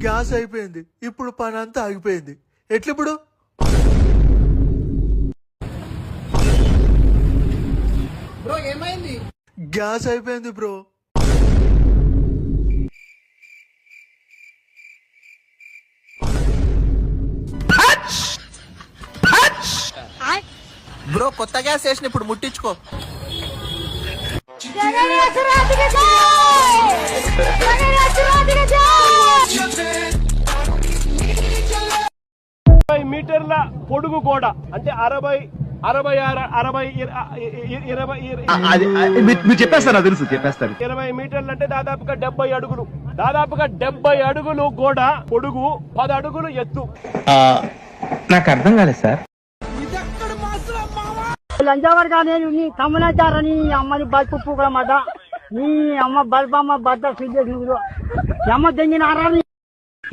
Gas అయిపోయింది, ఇప్పుడు పని అంతా ఆగిపోయింది. ఎట్లిప్పుడు? బ్రో ఏమైంది? గ్యాస్ అయిపోయింది బ్రో. బ్రో కొత్త గ్యాస్ వేసిన ఇప్పుడు ముట్టించుకో. మీటర్ల పొడుగు గోడ అంటే 60, 66, 20 చెప్పేస్తారు తెలుసు చెప్పేస్తారు. 20 మీటర్లు అంటే దాదాపుగా 70 అడుగులు. దాదాపుగా 70 అడుగులు గోడ పొడుగు, 10 అడుగులు ఎత్తు. నాకు అర్థం కాలేదు సార్. లంచవాడు కానీ నీ కమలాచారని అమ్మని బల్పు కూడా మాట నీ అమ్మ బల్బమ్మ బద్ద ఫీల్ చేసిన అమ్మ తెంగిన ఆరాని.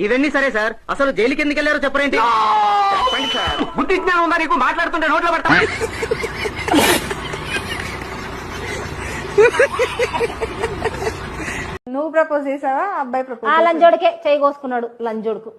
ఇవన్నీ సరే సార్, అసలు జైలుకి ఎందుకు వెళ్ళారో చెప్పరేంటి? చెప్పండి సార్. బుద్ధి జ్ఞానం ఉందా నీకు? మాట్లాడుతుంటే నోట్లో పడతా. నువ్వు ప్రపోజ్ చేసావా? అబ్బాయి ప్రపోజ్? ఆ లంజోడికే చేయి కోసుకున్నాడు లంజోడుకు.